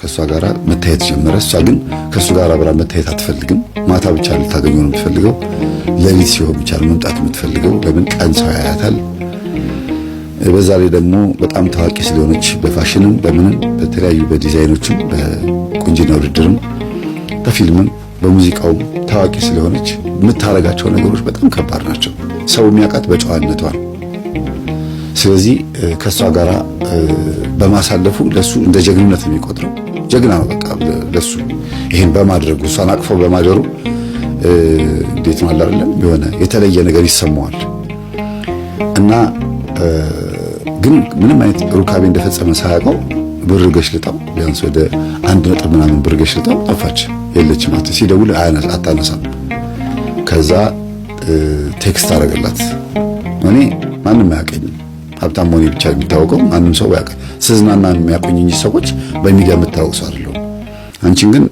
ከሷ ጋር መታየት ጀመረ። እሷ ግን ከሱ ጋር አብራ መታየት አትፈልግም። ማታ ብቻ ልታገኘው ነው የምትፈልገው። ሌሊት ሲሆን ብቻ መምጣት የምትፈልገው። ለምን ቀን ሰው ያያታል። በዛ ላይ ደግሞ በጣም ታዋቂ ስለሆነች በፋሽንም በምንም በተለያዩ በዲዛይኖችም በቁንጅና ውድድርም በፊልምም በሙዚቃውም ታዋቂ ስለሆነች የምታረጋቸው ነገሮች በጣም ከባድ ናቸው። ሰው የሚያውቃት በጨዋነቷ ነው። ስለዚህ ከሷ ጋራ በማሳለፉ ለሱ እንደ ጀግንነት ነው የሚቆጥረው። ጀግና ነው በቃ ለሱ ይሄን በማድረጉ እሷን አቅፎ በማደሩ እንዴት ነው አይደለም የሆነ የተለየ ነገር ይሰማዋል። እና ግን ምንም አይነት ሩካቤ እንደፈጸመ ሳያውቀው ብር ገሽልጣው ቢያንስ ወደ 1 ምናምን ብር ገሽልጣው ጠፋች። የለችም። ሲደውል አታነሳም። ከዛ ቴክስት አደረገላት። እኔ ማንም አያውቀኝም፣ ሀብታም መሆኔ ብቻ የሚታወቀው ማንም ሰው ያውቃል። ስዝናና የሚያውቁኝ እንጂ ሰዎች በሚዲያ የምታወቅ ሰው አይደለሁም። አንቺን ግን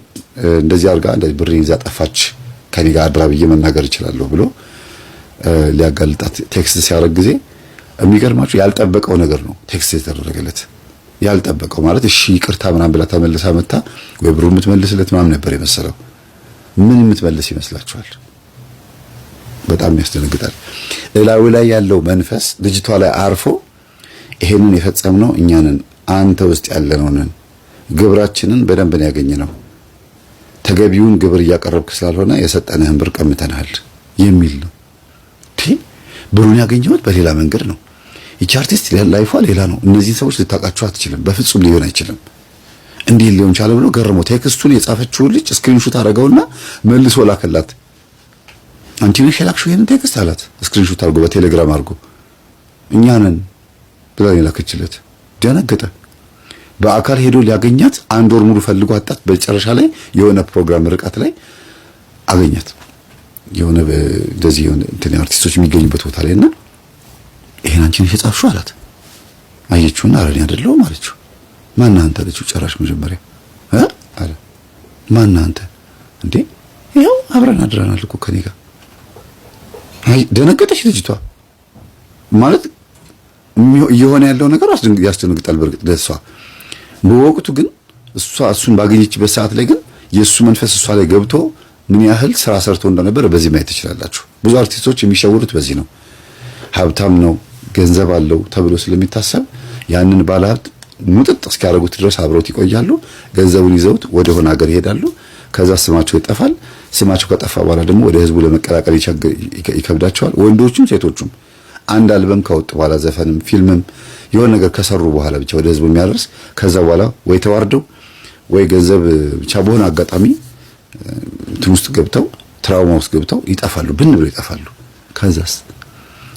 እንደዚህ አድርጋ እንደዚህ ብር ይዛ ጠፋች ከኔ ጋር አድራ ብዬ መናገር እችላለሁ ብሎ ሊያጋልጣት ቴክስት ሲያደርግ ጊዜ የሚገርማችሁ ያልጠበቀው ነገር ነው ቴክስት የተደረገለት። ያልጠበቀው ማለት እሺ ይቅርታ ምናምን ብላ ተመልሳ መጣ ወይ ብሩ የምትመልስለት ምናምን ነበር የመሰለው። ምን የምትመልስ ይመስላችኋል? በጣም ያስደነግጣል። ሌላው ላይ ያለው መንፈስ ልጅቷ ላይ አርፎ ይሄንን የፈጸምነው እኛ ነን፣ አንተ ውስጥ ያለነው ነን፣ ግብራችንን በደንብ ነው ያገኘነው፣ ተገቢውን ግብር እያቀረብክ ስላልሆነ የሰጠንህን ብር ቀምተናል የሚል ነው። ብሩን ያገኘሁት በሌላ መንገድ ነው። ይቺ አርቲስት ላይፏ ሌላ ነው። እነዚህ ሰዎች ልታውቃቸው አትችልም። በፍጹም ሊሆን አይችልም። እንዲህ ሊሆን ቻለ ብሎ ገርሞ ቴክስቱን የጻፈችውን ልጅ ስክሪንሾት አደረገውና መልሶ ላከላት። አንቺ ነሽ የላክሽው ይሄንን ቴክስት አላት። ስክሪንሾት አድርጎ በቴሌግራም አድርጎ እኛ ነን ብላ የላከችለት። ደነገጠ። በአካል ሄዶ ሊያገኛት 1 ወር ሙሉ ፈልጎ አጣት። በመጨረሻ ላይ የሆነ ፕሮግራም ርቀት ላይ አገኛት። የሆነ እንደዚህ የሆነ እንትን አርቲስቶች የሚገኙበት ቦታ ላይና ይሄን አንቺ ነሽ የጻፍሽው አላት። አየችውና አረኝ አይደለም አለችው። ማን አንተ አለችው። ጭራሽ መጀመሪያ አለ ማን አንተ እንዴ? ይኸው አብረን አድረናል እኮ ከኔ ጋር። አይ ደነገጠች ልጅቷ። ማለት እየሆነ ያለው ነገር ያስደነግጣል በርግጥ ለሷ። በወቅቱ ግን እሱን ባገኘችበት ሰዓት ላይ ግን የሱ መንፈስ እሷ ላይ ገብቶ ምን ያህል ስራ ሰርቶ እንደነበረ በዚህ ማየት ትችላላችሁ። ብዙ አርቲስቶች የሚሸውሩት በዚህ ነው። ሀብታም ነው ገንዘብ አለው ተብሎ ስለሚታሰብ ያንን ባለሀብት ሙጥጥ እስኪያደርጉት ድረስ አብረውት ይቆያሉ። ገንዘቡን ይዘውት ወደ ሆነ ሀገር ይሄዳሉ። ከዛ ስማቸው ይጠፋል። ስማቸው ከጠፋ በኋላ ደግሞ ወደ ህዝቡ ለመቀላቀል ይከብዳቸዋል። ወንዶቹም ሴቶቹም አንድ አልበም ካወጡ በኋላ ዘፈንም ፊልምም የሆነ ነገር ከሰሩ በኋላ ብቻ ወደ ህዝቡ የሚያደርስ ከዛ በኋላ ወይ ተዋርደው ወይ ገንዘብ ብቻ በሆነ አጋጣሚ እንትን ውስጥ ገብተው ትራውማ ውስጥ ገብተው ይጠፋሉ። ብን ብለው ይጠፋሉ። ከዛስ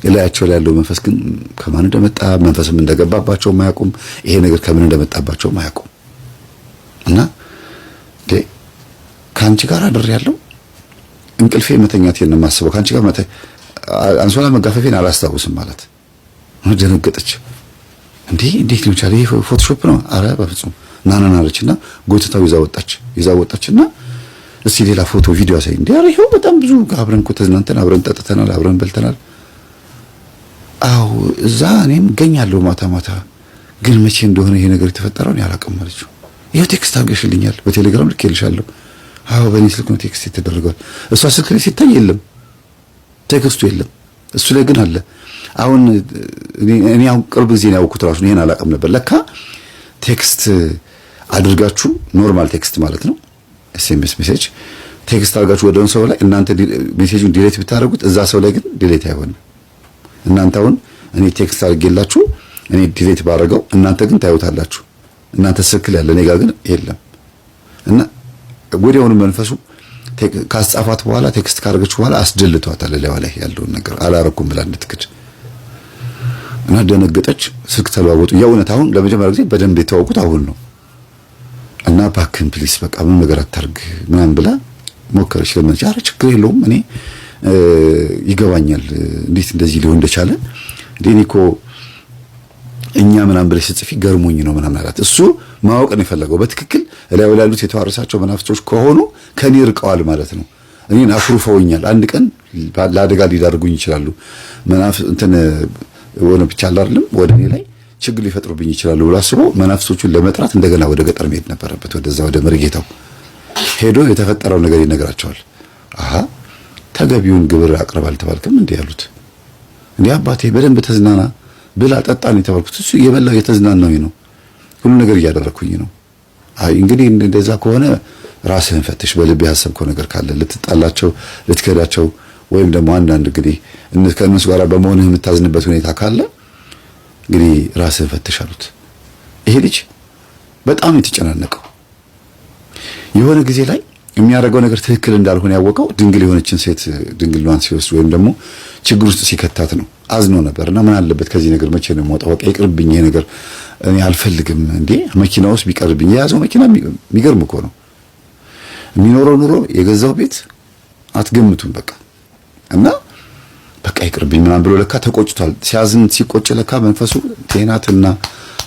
እላያቸው ላይ ያለው መንፈስ ግን ከማን እንደመጣ መንፈስም እንደገባባቸው ማያውቁም። ይሄ ነገር ከምን እንደመጣባቸው ማያውቁም። እና ካንቺ ጋር አድር ያለው እንቅልፌ መተኛቴን ነው የማስበው። ካንቺ ጋር አንሶላ መጋፈፌን አላስታውስም ማለት ነው። ደነገጠች። እንዴት ነው ቻለ? ይሄ ፎቶሾፕ ነው? አረ በፍጹም ናናና አለችና ጎትታው ይዛ ወጣችና እስቲ ሌላ ፎቶ ቪዲዮ አሳይ። አረ ይሄው በጣም ብዙ አብረን እኮ ተዝናንተን አብረን ጠጥተናል አብረን በልተናል። አው እዛ እኔም እገኛለሁ ማታ ግን መቼ እንደሆነ ይሄ ነገር የተፈጠረው ነው ያላቀም አለችው። ይሄው ቴክስት አድርገሽልኛል በቴሌግራም ልኬልሻለሁ። አው በእኔ ስልክ ነው ቴክስት የተደረገው። እሷ ስልክ ላይ ሲታይ የለም ቴክስቱ የለም፣ እሱ ላይ ግን አለ። አሁን እኔ አሁን ቅርብ ጊዜ ነው ያወኩት ራሱ ይሄን አላቀም ነበር። ለካ ቴክስት አድርጋችሁ ኖርማል ቴክስት ማለት ነው ኤስኤምኤስ ሜሴጅ ቴክስት አድርጋችሁ ወደውን ሰው ላይ እናንተ ሜሴጁን ዲሌት ብታደርጉት እዛ ሰው ላይ ግን ዲሌት አይሆንም። እናንተ አሁን እኔ ቴክስት አድርጌላችሁ እኔ ዲሌት ባደረገው እናንተ ግን ታዩታላችሁ። እናንተ ስልክ ያለ እኔ ጋር ግን የለም። እና ወዲያውኑ መንፈሱ ካስጻፋት በኋላ ቴክስት ካደረገች በኋላ አስደልቷታል። ላይ ያለውን ነገር አላረኩም ብላ እንድትክድ እና ደነገጠች። ስልክ ተለዋወጡ። የእውነት አሁን ለመጀመሪያ ጊዜ በደንብ የተዋወቁት አሁን ነው። እና ባክን ፕሊስ በቃ ምን ነገር አታርግ ምናምን ብላ ሞከረች። ለምን ኧረ ችግር የለውም እኔ ይገባኛል እንዴት እንደዚህ ሊሆን እንደቻለ እኔ እኮ እኛ ምናምን ብለሽ ጽፊ ገርሞኝ ነው ምናምን አላት። እሱ ማወቅ ነው የፈለገው በትክክል ላይ ያሉት የተዋረሳቸው መናፍስቶች ከሆኑ ከኔ ርቀዋል ማለት ነው። እኔን አፍሩፈውኛል። አንድ ቀን ለአደጋ ሊዳርጉኝ ይችላሉ። መናፍስ እንትን ወነ ብቻ አይደለም ወደ እኔ ላይ ችግር ሊፈጥሩብኝ ይችላሉ ብሎ አስቦ መናፍሶቹን ለመጥራት እንደገና ወደ ገጠር መሄድ ነበረበት። ወደዛ ወደ መርጌታው ሄዶ የተፈጠረው ነገር ይነግራቸዋል። አሃ ተገቢውን ግብር አቅርባል ተባልከም እንዴ ያሉት። እንዴ አባቴ በደንብ ተዝናና ብላ ጠጣ ነው የተባልኩት። እሱ የበላው የተዝናናው ነው፣ ሁሉ ነገር እያደረኩኝ ነው። አይ እንግዲህ እንደዛ ከሆነ ራስህን ፈትሽ። በልብ ያሰብከው ነገር ካለ ልትጣላቸው፣ ልትከዳቸው ወይም ደግሞ አንዳንድ እንግዲህ ከእነሱ ጋር በመሆንህ የምታዝንበት ሁኔታ ካለ እንግዲህ ራስህን ፈትሽ አሉት። ይሄ ልጅ በጣም የተጨናነቀው የሆነ ጊዜ ላይ የሚያደርገው ነገር ትክክል እንዳልሆነ ያወቀው ድንግል የሆነችን ሴት ድንግልናን ሲወስድ ወይም ደግሞ ችግር ውስጥ ሲከታት ነው። አዝኖ ነበርና ምን አለበት ከዚህ ነገር መቼ ነው የምወጣው? በቃ ይቅርብኝ፣ ይሄ ነገር እኔ አልፈልግም። እንዴ መኪና ውስጥ ቢቀርብኝ፣ የያዘው መኪና የሚገርም እኮ ነው። የሚኖረው ኑሮ የገዛው ቤት አትገምቱም። በቃ እና በቃ ይቅርብኝ ምናምን ብሎ ለካ ተቆጭቷል። ሲያዝን ሲቆጭ ለካ መንፈሱ ቴናትና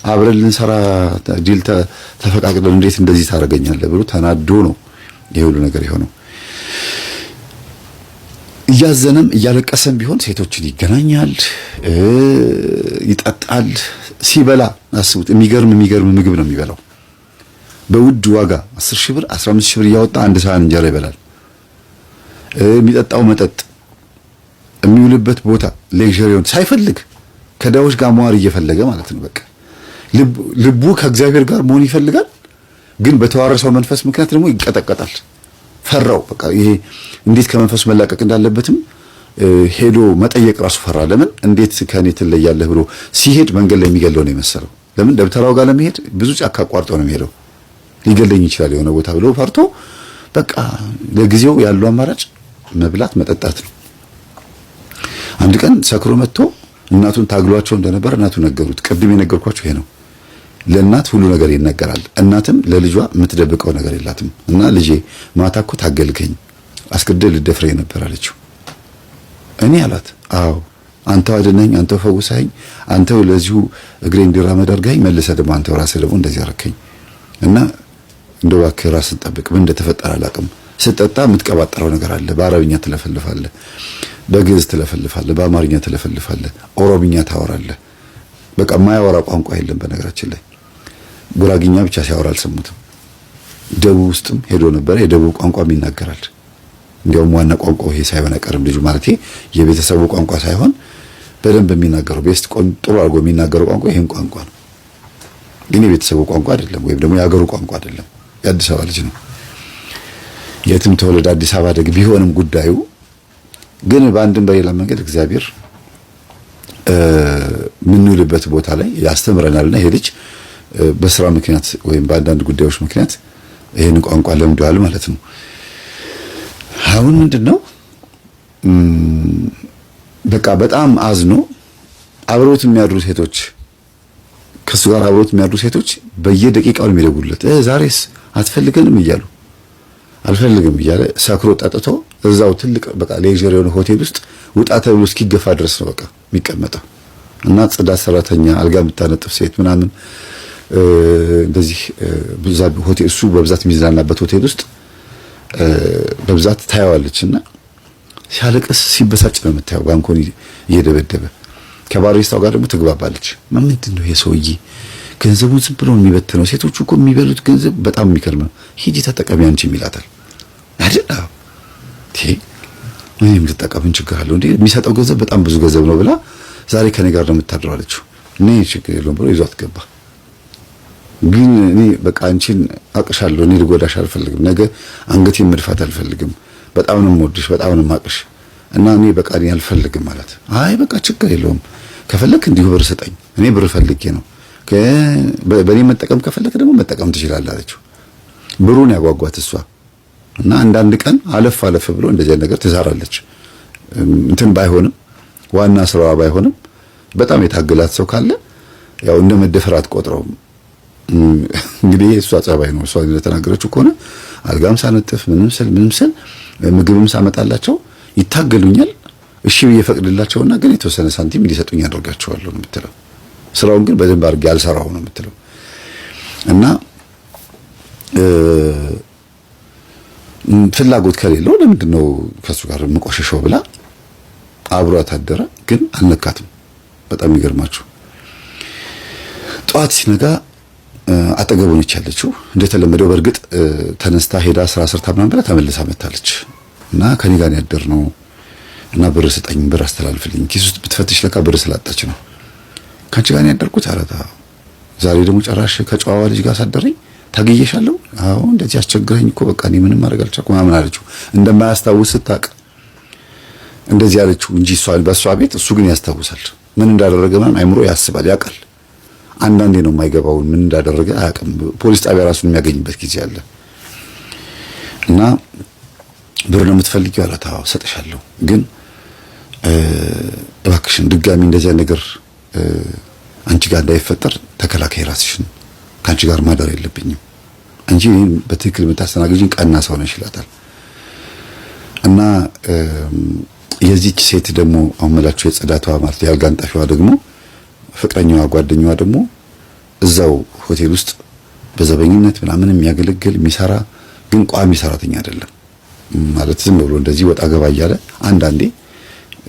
አብረን ልንሰራ ዲል ተፈቃቅደን እንዴት እንደዚህ ታደርገኛለህ ብሎ ተናዶ ነው ይሄ ሁሉ ነገር የሆነው። እያዘነም እያለቀሰም ቢሆን ሴቶችን ይገናኛል፣ ይጠጣል። ሲበላ አስቡት፣ የሚገርም ምግብ ነው የሚበላው። በውድ ዋጋ 10,000 ብር 15,000 ብር እያወጣ አንድ ሳህን እንጀራ ይበላል። የሚጠጣው መጠጥ፣ የሚውልበት ቦታ ሌክዠሪውን ሳይፈልግ ከዳዎች ጋር መዋር እየፈለገ ማለት ነው። በቃ ልቡ ከእግዚአብሔር ጋር መሆን ይፈልጋል፣ ግን በተዋረሰው መንፈስ ምክንያት ደግሞ ይቀጠቀጣል። ፈራው። በቃ ይሄ እንዴት ከመንፈሱ መላቀቅ እንዳለበትም ሄዶ መጠየቅ ራሱ ፈራ። ለምን እንዴት ከኔ ትለያለህ ብሎ ሲሄድ መንገድ ላይ የሚገለው ነው የመሰለው። ለምን ደብተራው ጋር ለመሄድ ብዙ ጫካ አቋርጦ ነው የሚሄደው፣ ሊገለኝ ይችላል የሆነ ቦታ ብሎ ፈርቶ በቃ ለጊዜው ያለው አማራጭ መብላት መጠጣት ነው። አንድ ቀን ሰክሮ መጥቶ እናቱን ታግሏቸው እንደነበር እናቱ ነገሩት። ቅድም የነገርኳቸው ይሄ ነው። ለእናት ሁሉ ነገር ይነገራል። እናትም ለልጇ የምትደብቀው ነገር የላትም። እና ልጄ ማታ እኮ ታገልከኝ፣ አስገድደህ ልደፍረኝ ነበር አለችው። እኔ አላት፣ አዎ አንተው አድነኝ፣ አንተው ፈውሰኝ፣ አንተው ለዚሁ እግሬ እንዲራመድ አድርገኝ፣ መልሰህ ደግሞ አንተው ራስህ ደግሞ እንደዚህ አደረከኝ እና እንደው እባክህ ራስህን ጠብቅ። ምን እንደተፈጠረ አላውቅም። ስትጠጣ የምትቀባጠረው ነገር አለ። በአረብኛ ትለፈልፋለህ፣ በግዕዝ ትለፈልፋለህ፣ በአማርኛ ትለፈልፋለህ፣ ኦሮምኛ ታወራለህ። በቃ የማያወራ ቋንቋ የለም በነገራችን ላይ። ጉራግኛ ብቻ ሲያወራ አልሰሙትም። ደቡብ ውስጥም ሄዶ ነበር፣ የደቡብ ቋንቋም ይናገራል። እንዲያውም ዋና ቋንቋው ይሄ ሳይሆን አይቀርም ልጁ ማለት የቤተሰቡ ቋንቋ ሳይሆን በደንብ የሚናገረው ቤስት ጥሩ አድርጎ የሚናገረው ቋንቋ ይሄን ቋንቋ ነው። ግን የቤተሰቡ ቋንቋ አይደለም፣ ወይም ደግሞ የሀገሩ ቋንቋ አይደለም። የአዲስ አበባ ልጅ ነው። የትም ተወለደ አዲስ አበባ ደግ ቢሆንም ጉዳዩ ግን በአንድም በሌላ መንገድ እግዚአብሔር ምንውልበት ቦታ ላይ ያስተምረናልና ይሄ ልጅ በስራ ምክንያት ወይም በአንዳንድ ጉዳዮች ምክንያት ይሄን ቋንቋ ለምዷል ማለት ነው። አሁን ምንድነው በቃ በጣም አዝኖ አብሮት የሚያድሩ ሴቶች ከሱ ጋር አብሮት የሚያድሩ ሴቶች በየደቂቃው የሚደውሉለት ዛሬስ አትፈልገንም እያሉ አልፈልግም እያለ ሰክሮ ጠጥቶ እዛው ትልቅ በቃ ሌክዠሪ የሆነ ሆቴል ውስጥ ውጣ ተብሎ እስኪገፋ ድረስ ነው በቃ የሚቀመጠው። እና ጽዳት ሰራተኛ አልጋ የምታነጥፍ ሴት ምናምን እንደዚህ ብዛት ሆቴል እሱ በብዛት የሚዝናናበት ሆቴል ውስጥ በብዛት ታያዋለችና ሲያለቅስ ሲበሳጭ ነው የምታየው። ባንኮኒ እየደበደበ ከባሪስታው ጋር ደግሞ ትግባባለች። ምንድነው ይሄ ሰውዬ ገንዘቡን ዝም ብሎ የሚበትነው? ሴቶቹ እኮ የሚበሉት ገንዘብ በጣም የሚከርም ነው። ሂጂ ተጠቀሚ አንቺ ይላታል አይደል? እኔም ልጠቀም ችግር አለው እንዴ? የሚሰጠው ገንዘብ በጣም ብዙ ገንዘብ ነው ብላ ዛሬ ከኔ ጋር ነው የምታድረው አለችው። እኔ ችግር የለውም ብሎ ይዟት ገባ። ግን እኔ በቃ አንቺን አቅሻለሁ፣ እኔ ልጎዳሽ አልፈልግም፣ ነገ አንገቴን መድፋት አልፈልግም፣ በጣም ነው የምወድሽ፣ በጣም ነው የማቅሽ እና እኔ በቃ እኔ አልፈልግም ማለት። አይ በቃ ችግር የለውም ከፈለክ እንዲሁ ብር ስጠኝ፣ እኔ ብር ፈልጌ ነው፣ በእኔ መጠቀም ከፈለክ ደግሞ መጠቀም ትችላለህ አለችው። ብሩን ያጓጓት እሷ እና አንዳንድ ቀን አለፍ አለፍ ብሎ እንደዚህ ነገር ትሰራለች። እንትን ባይሆንም ዋና ስራዋ ባይሆንም በጣም የታገላት ሰው ካለ ያው እንደ መደፈር አትቆጥረውም። እንግዲህ እሷ ጸባይ ነው። እሷ እንደተናገረችው ከሆነ አልጋም ሳነጥፍ ምንም ስል ምግብም ሳመጣላቸው ይታገሉኛል። እሺ ብዬ ፈቅድላቸውና ግን የተወሰነ ሳንቲም እንዲሰጡኝ አደርጋቸዋለሁ ነው የምትለው። ስራውን ግን በደንብ አድርጌ አልሰራው ነው የምትለው። እና ፍላጎት ከሌለው ለምንድን ነው ከሱ ጋር የምቆሸሸው ብላ አብሯት አደረ። ግን አልነካትም። በጣም ይገርማችሁ ጠዋት ሲነጋ አጠገቡ ነች ያለችው። እንደተለመደው በእርግጥ ተነስታ ሄዳ ስራ ሰርታ ምናምን ብላ ተመልሳ መጣለች እና ከኔ ጋር ያደርነው እና ብር ስጠኝ፣ ብር አስተላልፍልኝ፣ ኪስ ውስጥ ብትፈትሽ ለካ ብር ስላጣች ነው ካንቺ ጋር ያደርኩት አለታ። ዛሬ ደግሞ ጨራሽ ከጨዋዋ ልጅ ጋር ሳደረኝ ታግየሻለሁ። አዎ እንደዚህ አስቸግረኝ እኮ በቃ እኔ ምንም ማድረግ አልቻልኩም ምናምን አለችው። እንደማያስታውስ ስታውቅ እንደዚህ አለችው እንጂ በእሷ ቤት እሱ ግን ያስታውሳል። ምን እንዳደረገ ምናምን አይምሮ ያስባል፣ ያውቃል። አንዳንዴ ነው የማይገባው፣ ምን እንዳደረገ አያውቅም። ፖሊስ ጣቢያ ራሱን የሚያገኝበት ጊዜ አለ። እና ብር ነው የምትፈልጊው አላት። አዎ ሰጥሻለሁ፣ ግን እባክሽን ድጋሚ እንደዚያ ነገር አንቺ ጋር እንዳይፈጠር ተከላካይ ራስሽን፣ ከአንቺ ጋር ማደር የለብኝም እንጂ እኔን በትክክል የምታስተናግጂኝ ቀና ሰው ነሽ ይላታል። እና የዚህች ሴት ደግሞ አሁን መላችሁ የጽዳቷ ማለት የአልጋ አንጣፊዋ ደግሞ ፍቅረኛዋ ጓደኛዋ ደግሞ እዛው ሆቴል ውስጥ በዘበኝነት ምናምን የሚያገለግል የሚሰራ ግን ቋሚ ሰራተኛ አይደለም ማለት ዝም ብሎ እንደዚህ ወጣ ገባ እያለ አንዳንዴ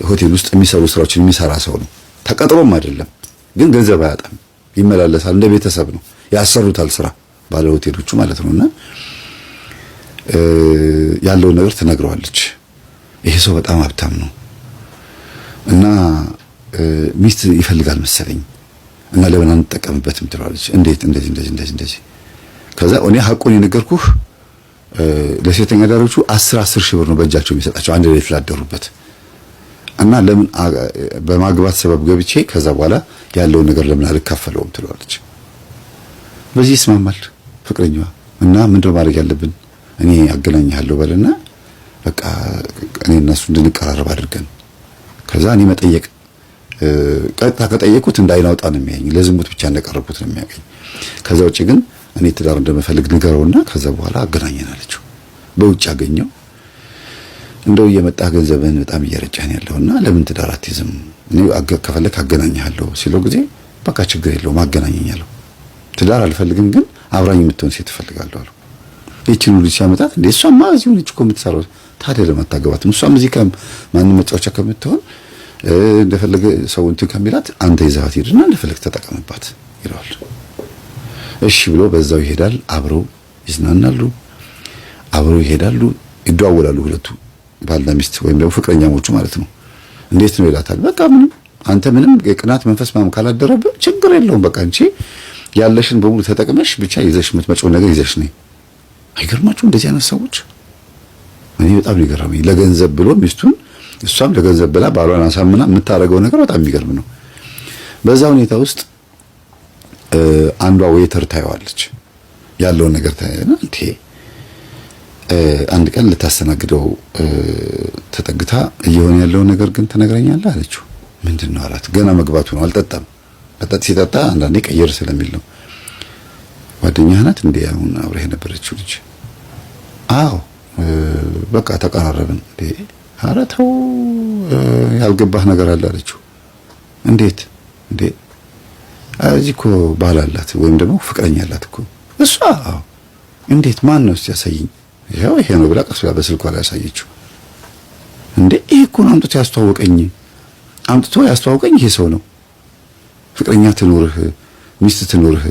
ሆቴል ውስጥ የሚሰሩ ስራዎችን የሚሰራ ሰው ነው። ተቀጥሮም አይደለም ግን ገንዘብ አያጣም፣ ይመላለሳል። እንደ ቤተሰብ ነው ያሰሩታል ስራ ባለ ሆቴሎቹ ማለት ነውና ያለውን ነገር ትነግረዋለች። ይሄ ሰው በጣም ሀብታም ነው እና ሚስት ይፈልጋል መሰለኝ እና ለምን አንጠቀምበትም ትላለች። እንዴት እንደዚህ ከዛ እኔ ሐቁን የነገርኩህ ለሴተኛ ዳሮቹ 10 ሺህ ብር ነው በእጃቸው የሚሰጣቸው አንድ ላይ ላደሩበት እና ለምን በማግባት ሰበብ ገብቼ ከዛ በኋላ ያለውን ነገር ለምን አልካፈለውም ትላለች። በዚህ ይስማማል ፍቅረኛዋ እና ምንድነው ማድረግ ያለብን እኔ አገናኝሃለሁ በልና በቃ እኔ እነሱ እንድንቀራረብ አድርገን ከዛ እኔ መጠየቅ ቀጥታ ከጠየቁት እንዳይናውጣ ነው የሚያየኝ፣ ለዝሙት ብቻ እንደቀረብኩት ነው የሚያገኝ። ከዛ ውጪ ግን እኔ ትዳር እንደምፈልግ ንገረውና ከዛ በኋላ አገናኘን አለችው። በውጭ አገኘው። እንደው እየመጣህ ገንዘብህን በጣም እየረጨህን ያለውና ለምን ትዳር አትይዝም? እኔ ከፈለክ አገናኝሃለሁ ሲለው ጊዜ በቃ ችግር የለውም አገናኘኛለሁ። ትዳር አልፈልግም ግን አብራኝ የምትሆን ሴት እፈልጋለሁ አለው። ይቺን ልጅ ሲያመጣት እንዴ እሷማ እዚሁ ነች እኮ የምትሰራው ታዲያ ለምን አታገባትም? እሷም እዚህ ማንም መጫወቻ ከምትሆን እንደፈለገ ሰው እንትን ከሚላት አንተ ይዘሃት ሄድና እንደፈለግ ተጠቀምባት ይለዋል። እሺ ብሎ በዛው ይሄዳል። አብረው ይዝናናሉ፣ አብረው ይሄዳሉ፣ ይደዋወላሉ። ሁለቱ ባልና ሚስት ወይም ደግሞ ፍቅረኛሞቹ ማለት ነው። እንዴት ነው ይላታል። በቃ ምንም አንተ ምንም የቅናት መንፈስ ማም ካላደረብህ ችግር የለውም በቃ አንቺ ያለሽን በሙሉ ተጠቅመሽ ብቻ ይዘሽ የምትመጪው ነገር ይዘሽ ነይ። አይገርማችሁ እንደዚህ አይነት ሰዎች? እኔ በጣም ይገርመኝ። ለገንዘብ ብሎ ሚስቱን እሷም ለገንዘብ ብላ ባሏን አሳምና የምታረገው ነገር በጣም የሚገርም ነው። በዛ ሁኔታ ውስጥ አንዷ ዌተር ታየዋለች፣ ያለውን ነገር ታየና እንዴ አንድ ቀን ልታስተናግደው ተጠግታ እየሆነ ያለውን ነገር ግን ትነግረኛለህ አለችው። ምንድነው አላት። ገና መግባቱ ነው፣ አልጠጣም። መጠጥ ሲጠጣ አንዳንዴ ቀየር ስለሚል ነው። ጓደኛህ ናት እንዴ አሁን አብረህ የነበረችው ልጅ? አዎ በቃ ተቀራረብን። እንዴ ኧረ ተው ያልገባህ ነገር አለ አለችው። እንዴት እንዴ? እዚህ እኮ ባል አላት ወይም ደግሞ ፍቅረኛ አላት እኮ እሷ። አዎ እንዴት? ማን ነው እስቲ ያሳየኝ። ይሄው ይሄ ነው ብላ ቀስ ብላ በስልኳ ላይ ያሳየችው። እንዴ ይሄ እኮ ነው አምጥቶ ያስተዋወቀኝ ይሄ ሰው ነው። ፍቅረኛ ትኖርህ ሚስት ትኖርህ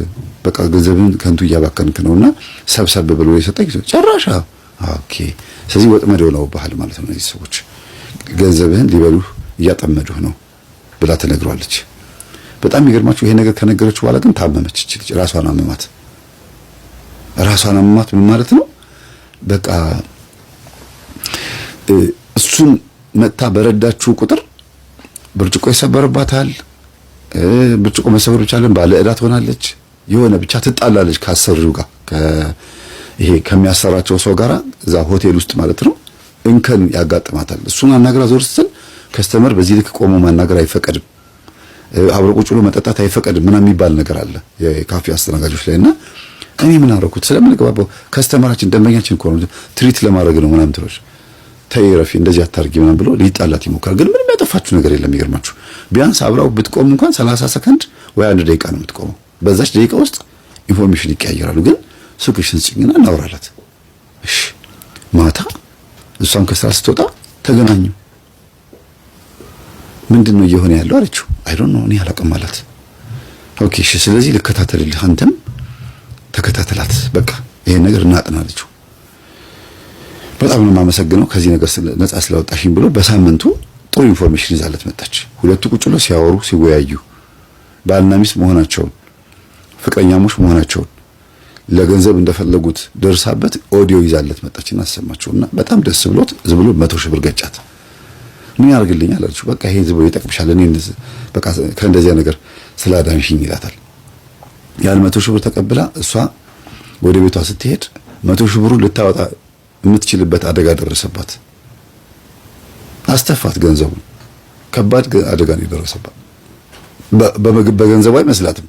በቃ ገንዘብን ከንቱ እያባከንክ ነውና ሰብሰብ ብሎ የሰጠኝ ጨራሻ። ኦኬ ስለዚህ ወጥመድ ነው ባህል ማለት ነው። እነዚህ ሰዎች ገንዘብህን ሊበሉህ እያጠመዱህ ነው ብላ ተነግሯለች። በጣም የሚገርማችሁ ይሄ ነገር ከነገረች በኋላ ግን ታመመች። እቺ ልጅ ራሷን አመማት። ምን ማለት ነው? በቃ እሱን መታ በረዳችሁ ቁጥር ብርጭቆ ይሰበርባታል። ብርጭቆ መሰበር ብቻ አይደለም ባለ ዕዳ ትሆናለች። የሆነ ብቻ ትጣላለች ከአሰሪው ጋር ይሄ ከሚያሰራቸው ሰው ጋር እዛ ሆቴል ውስጥ ማለት ነው። እንከን ያጋጥማታል። እሱን አናግራ ዞር ስትል ከስተመር በዚህ ልክ ቆሞ ማናገር አይፈቀድም፣ አብሮ ቁጭ ብሎ መጠጣት አይፈቀድም ምናምን የሚባል ነገር አለ የካፌ አስተናጋጆች ላይና እኔ ምን አደረኩት ስለምንገባባው ከስተመራችን ደንበኛችን እኮ ነው ትሪት ለማድረግ ነው ምናምን ትሮች ተይ ረፊ እንደዚህ አታርጊ ምናምን ብሎ ሊጣላት ይሞክራል። ግን ምንም ያጠፋችሁ ነገር የለም። ይገርማችሁ ቢያንስ አብራው ብትቆም እንኳን 30 ሰከንድ ወይ 1 ደቂቃ ነው የምትቆመው። በዛች ደቂቃ ውስጥ ኢንፎርሜሽን ይቀያየራሉ። ግን ሱቅሽን ስጭኝና እናወራላት። እሺ ማታ እሷም ከስራ ስትወጣ ተገናኙ። ምንድነው እየሆነ ያለው አለችው። አይ ዶንት ኖ እኔ አላውቅም አላት። ኦኬ እሺ ስለዚህ ልከታተልልህ አንተም ተከታተላት በቃ ይሄን ነገር እናጥናለችው በጣም ነው የማመሰግነው ከዚህ ነገር ነፃ ስለወጣሽኝ ብሎ በሳምንቱ ጥሩ ኢንፎርሜሽን ይዛለት መጣች ሁለቱ ቁጭ ብለው ሲያወሩ ሲወያዩ ባልና ሚስት መሆናቸውን ፍቅረኛሞች መሆናቸውን ለገንዘብ እንደፈለጉት ደርሳበት ኦዲዮ ይዛለት መጣችና አሰማቸውና በጣም ደስ ብሎት ዝም ብሎ 100 ሺህ ብር ገጫት ምን ያርግልኛል አለችው በቃ ይሄ ዝም ብሎ ይጠቅምሻል እኔ በቃ ከእንደዚያ ነገር ስላዳንሽኝ ይላታል ያን 100 ሺህ ብር ተቀብላ እሷ ወደ ቤቷ ስትሄድ 100 ሺህ ብሩን ልታወጣ የምትችልበት አደጋ ደረሰባት አስተፋት ገንዘቡ ከባድ አደጋ ነው የደረሰባት በገንዘቡ አይመስላትም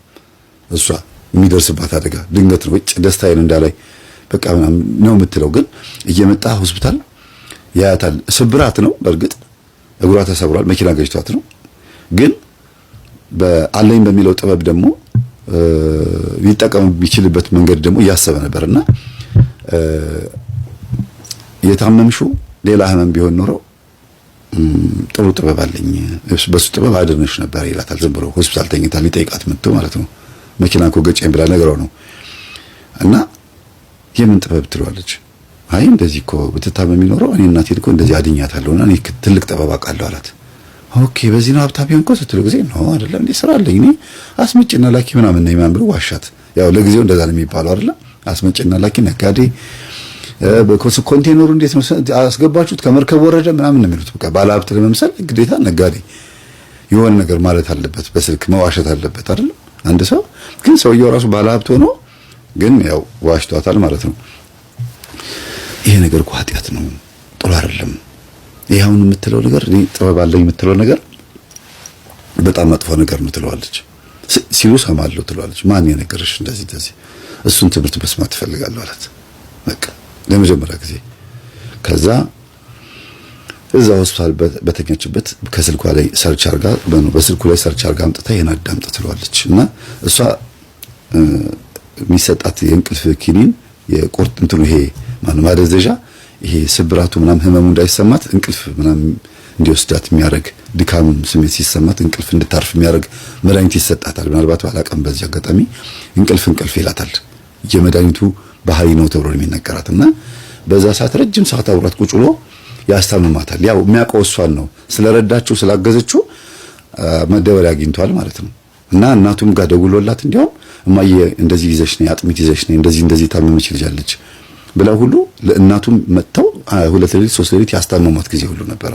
እሷ የሚደርስባት አደጋ ድንገት ነው ወጭ ደስታዬን እንዳላይ በቃ ነው የምትለው ግን እየመጣ ሆስፒታል ያያታል ስብራት ነው በርግጥ እግሯ ተሰብሯል መኪና ገጭቷት ነው ግን በአለኝ በሚለው ጥበብ ደግሞ ሊጠቀም ቢችልበት መንገድ ደግሞ ያሰበ ነበርና የታመምሽው ሌላ ህመም ቢሆን ኖሮ ጥሩ ጥበብ አለኝ በሱ ጥበብ አድርነሽ ነበር ይላታል ዝም ብሎ ሆስፒታል ተኝታ ሊጠይቃት መጥቶ ማለት ነው መኪና እኮ ገጨኝ ብላ ነገረው ነው እና የምን ጥበብ ትሏለች አይ እንደዚህ እኮ ብትታመም የሚኖረው እኔ እናቴን እኮ እንደዚህ አድኛታለሁና እኔ ትልቅ ጥበብ አውቃለሁ አላት ኦኬ በዚህ ነው ሀብታም ቢሆን እኮ ስትለው ጊዜ ነው አይደለም እንዴ ስራ አለኝ እኔ አስመጭና ላኪ ምናምን ነው የማን ብሎ ዋሻት ያው ለጊዜው እንደዛ ነው የሚባለው አይደለ አስመጭና ላኪ ነጋዴ ኮንቴነሩ እንዴት ነው አስገባችሁት ከመርከብ ወረደ ምናምን ነው የሚሉት በቃ ባለሀብት ለመምሰል ግዴታ ነጋዴ የሆነ ነገር ማለት አለበት በስልክ መዋሸት አለበት አይደል አንድ ሰው ግን ሰውየው ራሱ ባለሀብት ሆኖ ግን ያው ዋሽቷታል ማለት ነው ይሄ ነገር እኮ ኃጢአት ነው ጥሩ አይደለም ይሄውን የምትለው ነገር ጥበብ አለኝ የምትለው ነገር በጣም መጥፎ ነገር ነው ትለዋለች ሲሉ ሰማለሁ ትለዋለች ማን የነገረሽ እንደዚህ እሱን ትምህርት መስማት ትፈልጋለሁ አላት በቃ ለመጀመሪያ ጊዜ ከዛ እዛ ሆስፒታል በተኛችበት ከስልኳ ላይ ሰርች አርጋ በስልኩ ላይ ሰርች አርጋ አምጥታ ይሄን አዳምጥ ትለዋለች እና እሷ የሚሰጣት የእንቅልፍ ኪኒን የቁርጥ እንትኑ ይሄ ማደዘዣ ይሄ ስብራቱ ምናምን ህመሙ እንዳይሰማት እንቅልፍ ምናምን እንዲወስዳት የሚያደርግ ድካም ስሜት ሲሰማት እንቅልፍ እንድታርፍ የሚያደርግ መድኃኒት ይሰጣታል ምናልባት ባላቀም በዚህ አጋጣሚ እንቅልፍ ይላታል የመድኃኒቱ ባህሪ ነው ተብሎ የሚነገራትና በዛ ሰዓት ረጅም ሰዓት አውራት ቁጭ ብሎ ያስታምማታል ያው የሚያውቀው እሷን ነው ስለረዳችው ስላገዘችው መደወል አግኝቷል ማለት ነው እና እናቱም ጋር ደውሎላት እንዲያው እማዬ እንደዚህ ይዘሽ ነኝ አጥሚት ይዘሽ ነኝ እንደዚህ ታመመች ልጅ ብላ ሁሉ ለእናቱም መጥተው 2 ሌሊት 3 ሌሊት ያስታመማት ጊዜ ሁሉ ነበር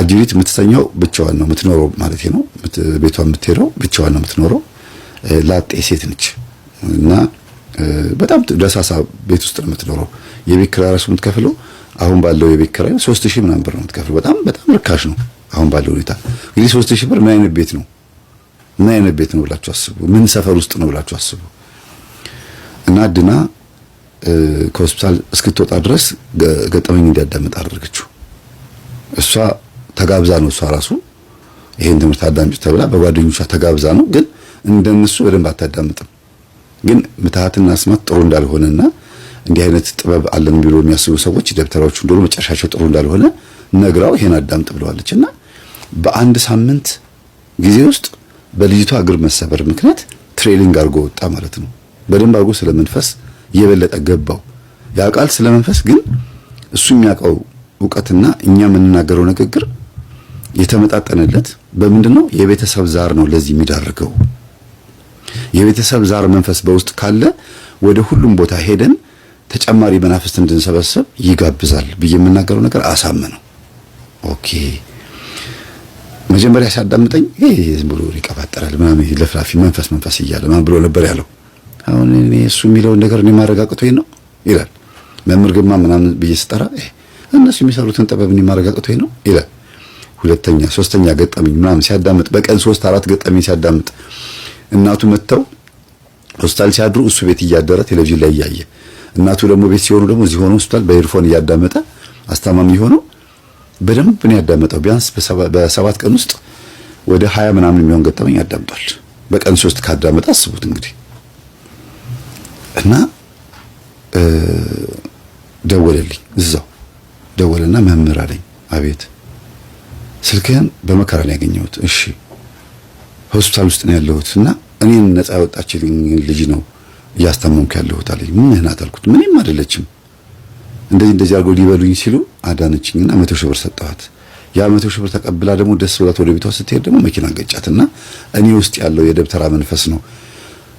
አጅሪት የምትተኛው ብቻዋን ነው የምትኖረው ማለት ነው ቤቷን የምትሄደው ብቻዋን ነው የምትኖረው ላጤ ሴት ነች እና በጣም ደሳሳ ቤት ውስጥ ነው የምትኖረው የቤት ኪራይ ራሱ የምትከፍለው አሁን ባለው የቤት ኪራይ 3000 ምናምን ብር ነው የምትከፍለው በጣም ርካሽ ነው አሁን ባለው ሁኔታ እንግዲህ 3000 ብር ምን አይነት ቤት ነው ብላችሁ አስቡ ምን ሰፈር ውስጥ ነው ብላችሁ አስቡ እና ድና ከሆስፒታል እስክትወጣ ድረስ ገጠመኝ እንዲያዳምጥ አደረገችው እሷ ተጋብዛ ነው እሷ ራሱ ይሄን ትምህርት አዳምጪ ተብላ በጓደኞቿ ተጋብዛ ነው ግን እንደነሱ በደንብ አታዳምጥም ግን ምታሃትና አስማት ጥሩ እንዳልሆነና እንዲህ አይነት ጥበብ አለን ብሎ የሚያስቡ ሰዎች ደብተራዎቹ እንደሆነ መጨረሻቸው ጥሩ እንዳልሆነ ነግራው ይሄን አዳምጥ ብለዋለችና በአንድ ሳምንት ጊዜ ውስጥ በልጅቷ እግር መሰበር ምክንያት ትሬኒንግ አድርጎ ወጣ ማለት ነው በደንብ አድርጎ ስለመንፈስ የበለጠ ገባው ያውቃል ስለመንፈስ ግን እሱ የሚያውቀው ዕውቀትና እኛ የምንናገረው ንግግር የተመጣጠነለት በምንድነው የቤተሰብ ዛር ነው ለዚህ የሚዳርገው የቤተሰብ ዛር መንፈስ በውስጥ ካለ ወደ ሁሉም ቦታ ሄደን ተጨማሪ መናፍስት እንድንሰበሰብ ይጋብዛል ብዬ የምናገረው ነገር አሳመነው ኦኬ መጀመሪያ ሲያዳምጠኝ ይሄ ዝም ብሎ ይቀባጠራል ምናምን ለፍላፊ መንፈስ እያለ ማን ብሎ ነበር ያለው አሁን እኔ እሱ የሚለው ነገር እኔ ማረጋግጦኝ ነው ይላል መምህር ግርማ ምናምን ብዬ ስጠራ እነሱ የሚሰሩትን ጥበብ እኔ ማረጋግጦኝ ነው ይላል ሁለተኛ ሶስተኛ ገጠመኝ ምናምን ሲያዳምጥ በቀን 3-4 ገጠመኝ ሲያዳምጥ እናቱ መተው ሆስፒታል ሲያድሩ እሱ ቤት እያደረ ቴሌቪዥን ላይ ያያየ እናቱ ደግሞ ቤት ሲሆኑ ደግሞ እዚህ ሆኖ ሆስፒታል በኤርፎን እያዳመጠ አስተማሚ ሆኖ በደንብ ነው ያዳመጠው ቢያንስ በ7 ቀን ውስጥ ወደ 20 ምናምን የሚሆን ገጠመኝ ያዳምጣል በቀን 3 ካዳመጠ አስቡት እንግዲህ እና ደወለልኝ እዛው ደወለና መምህር አለኝ አቤት ስልክህን በመከራ ላይ ያገኘሁት እሺ ሆስፒታል ውስጥ ነው ያለሁት እና እኔን ነፃ ያወጣችልኝ ልጅ ነው እያስታመምኩ ያለሁት አለኝ። ምን ናት አልኩት። ምንም አይደለችም እንደዚህ አድርገው ሊበሉኝ ሲሉ አዳነችኝና 100 ሺህ ብር ሰጠኋት። ያ 100 ሺህ ብር ተቀብላ ደግሞ ደስ ብሏት ወደ ቤቷ ስትሄድ ደግሞ መኪና ገጫትና እኔ ውስጥ ያለው የደብተራ መንፈስ ነው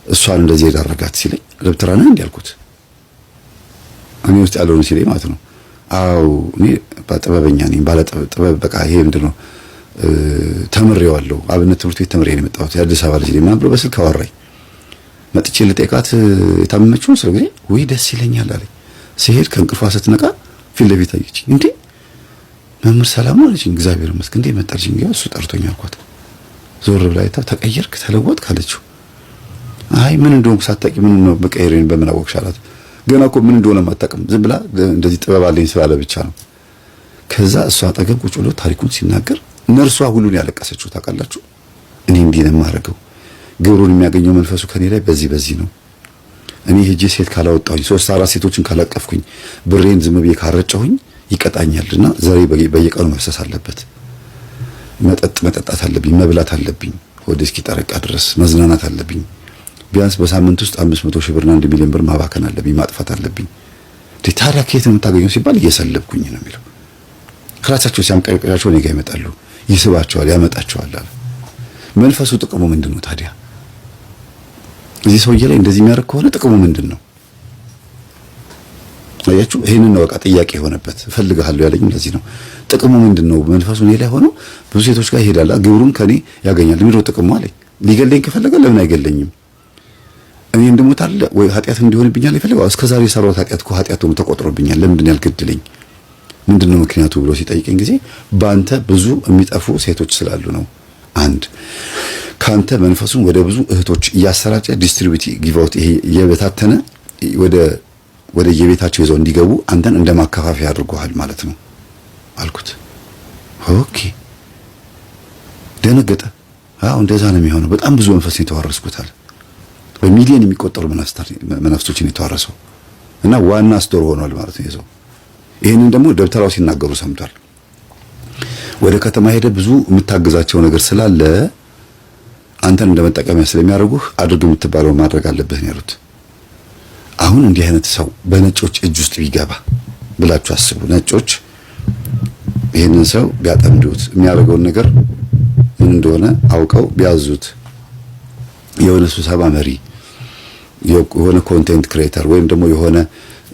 እሷን እንደዚህ ያደረጋት ሲለኝ ደብተራ ነህ እንዴ አልኩት። እኔ ውስጥ ያለው ነው ሲለኝ ማለት ነው። አው እኔ ጥበበኛ ነኝ ባለ ጥበብ በቃ ይሄ ምንድነው ተምሬዋለሁ። አብነት ትምህርት ቤት ተምሬ ነው የመጣሁት። የአዲስ አበባ ልጅ ነኝ ብሎ በስልክ አወራኝ። መጥቼ ልጠይቃት የታመመችውን ስለ ጊዜ ወይ ደስ ይለኛል አለኝ። ሲሄድ ከእንቅልፏ ስትነቃ ፊት ለፊት አየችኝ። እንዴ መምህር ሰላም ነው አለችኝ። እግዚአብሔር ይመስገን። እንዴ መጣልሽኝ? እሱ ጠርቶኝ አልኳት። ዞር ብላ አይታ ተቀየርክ ተለወጥክ አለችው። አይ ምን እንደሆንኩ ሳታውቂ ምን ነው መቀየሬን በምን አወቅሽ አላት። ገና እኮ ምን እንደሆነ ማታውቅም ዝም ብላ እንደዚህ ጥበብ አለኝ ስላለ ብቻ ነው። ከዛ እሷ አጠገብ ቁጭ ብሎ ታሪኩን ሲናገር ነርሷ ሁሉን ያለቀሰችው ታውቃላችሁ። እኔ እንዲህ ነው የማደርገው ግብሩን የሚያገኘው መንፈሱ ከኔ ላይ በዚህ ነው። እኔ ሄጄ ሴት ካላወጣሁኝ 3-4 ሴቶችን ካላቀፍኩኝ ብሬን ዝም ብዬ ካረጨሁኝ ይቀጣኛልና ዘሬ በየቀኑ መፍሰስ አለበት። መጠጣት አለብኝ፣ መብላት አለብኝ፣ ሆዴ እስኪጠረቃ ድረስ መዝናናት አለብኝ። ቢያንስ በሳምንት ውስጥ 500 ሺህ ብርና 1 ሚሊዮን ብር ማባከን አለብኝ፣ ማጥፋት አለብኝ። ታዲያ ከየት ነው የምታገኘው ሲባል እየሰለብኩኝ ነው የሚለው። ክራቻቸው ሲያምቀቀጫቸው እኔ ጋር ይመጣሉ፣ ይስባቸዋል፣ ያመጣቸዋል አለ። መንፈሱ ጥቅሙ ምንድነው ታዲያ? እዚህ ሰውዬ ላይ እንደዚህ የሚያደርግ ከሆነ ጥቅሙ ምንድነው? አያችሁ፣ ይሄንን ነው በቃ ጥያቄ የሆነበት። እፈልግሃለሁ ያለኝ እንደዚህ ነው። ጥቅሙ ምንድነው? መንፈሱ እኔ ላይ ሆኖ ብዙ ሴቶች ጋር ይሄዳል፣ ግብሩን ከኔ ያገኛል። ምንድነው ጥቅሙ አለኝ። ሊገለኝ ከፈለገ ለምን አይገለኝም? እኔ እንደሞት አለ ወይ ኃጢአት እንዲሆንብኛል ይፈልጋል። እስከዛሬ የሰራሁት ኃጢአት እኮ ኃጢአት ሆኖ ተቆጥሮብኛል። ለምንድን ያልገድለኝ? ምንድነው ምክንያቱ ብሎ ሲጠይቀኝ ጊዜ በአንተ ብዙ የሚጠፉ ሴቶች ስላሉ ነው። አንድ ካንተ መንፈሱን ወደ ብዙ እህቶች እያሰራጨ ዲስትሪቢዩት ጊቭ ይሄ የበታተነ ወደ የቤታቸው ይዘው እንዲገቡ አንተን እንደማከፋፈያ አድርጎሃል ማለት ነው አልኩት። ኦኬ ደነገጠ። አዎ እንደዛ ነው የሚሆነው። በጣም ብዙ መንፈስ የተዋረስኩታል። በሚሊዮን የሚቆጠሩ መናፍስቶችን የተዋረሰው እና ዋና ስቶር ሆኗል ማለት ነው ይዘው። ይሄንን ደግሞ ደብተራው ሲናገሩ ሰምቷል። ወደ ከተማ ሄደ ብዙ የምታግዛቸው ነገር ስላለ አንተን እንደመጠቀሚያ ስለሚያደርጉህ አድርግ የምትባለው ማድረግ አለብህ ነው ያሉት። አሁን እንዲህ አይነት ሰው በነጮች እጅ ውስጥ ቢገባ ብላችሁ አስቡ። ነጮች ይሄንን ሰው ቢያጠምዱት የሚያደርገውን ነገር ምን እንደሆነ አውቀው ቢያዙት የሆነ ስብሰባ መሪ የሆነ ኮንቴንት ክሬተር ወይም ደግሞ የሆነ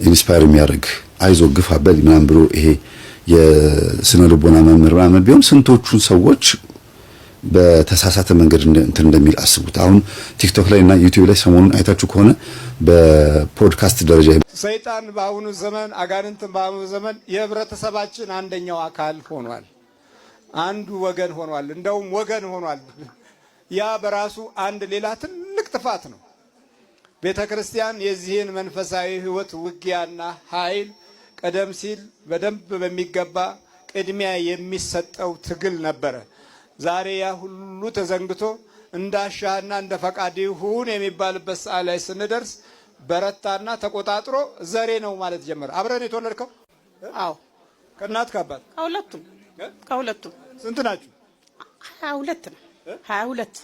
ኢንስፓየር የሚያደርግ አይዞ ግፋ በል ምናምን ብሎ ይሄ የስነ ልቦና መምህር ምናምን ቢሆን ስንቶቹን ሰዎች በተሳሳተ መንገድ እንትን እንደሚል አስቡት። አሁን ቲክቶክ ላይ እና ዩቲዩብ ላይ ሰሞኑን አይታችሁ ከሆነ በፖድካስት ደረጃ ሰይጣን በአሁኑ ዘመን አጋንንት በአሁኑ ዘመን የህብረተሰባችን አንደኛው አካል ሆኗል። አንዱ ወገን ሆኗል። እንደውም ወገን ሆኗል። ያ በራሱ አንድ ሌላ ትልቅ ጥፋት ነው። ቤተክርስቲያን የዚህን መንፈሳዊ ህይወት ውጊያና ኃይል ቀደም ሲል በደንብ በሚገባ ቅድሚያ የሚሰጠው ትግል ነበረ። ዛሬ ያ ሁሉ ተዘንግቶ እንዳሻህና እንደ ፈቃድ ይሁን የሚባልበት ሰዓት ላይ ስንደርስ በረታና ተቆጣጥሮ ዘሬ ነው ማለት ጀመረ። አብረን የተወለድከው? አዎ። ከእናት ከአባት? ከሁለቱም። ስንት ናችሁ? 22 ነው። 22።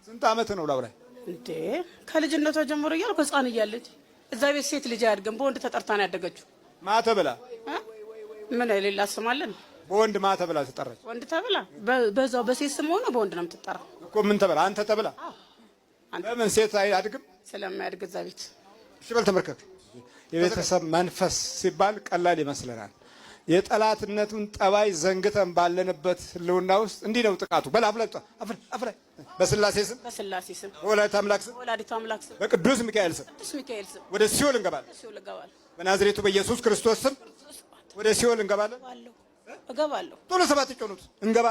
ስንት ዓመት ነው ላውራይ? እንዴ ከልጅነቷ ጀምሮ እያልኩ ህፃን እያለች እዛ ቤት ሴት ልጅ አያድግም። በወንድ ተጠርታ ነው ያደገችው። ማተብላ ምን የሌላ ስም አለን? በወንድ ማተብላ ተጠራች። ወንድ ተብላ በዛው በሴት ስም ሆነ በወንድ ነው የምትጠራው እኮ። ምን ተብላ? አንተ ተብላ። ለምን ሴት አያድግም? ስለማያድግ እዛ ቤት። እሺ በል ተመርከክ። የቤተሰብ መንፈስ ሲባል ቀላል ይመስለናል። የጠላትነቱን ጠባይ ዘንግተን ባለንበት ህልውና ውስጥ እንዲህ ነው ጥቃቱ። በል አፍላይ በስላሴ ስም በወላዲተ አምላክ ስም በቅዱስ ሚካኤል ስም ወደ ሲኦል እንገባለን። በናዝሬቱ በኢየሱስ ክርስቶስ ስም ወደ ሲኦል እንገባለን። ቶሎ 7 ጮኑት እንገባለን።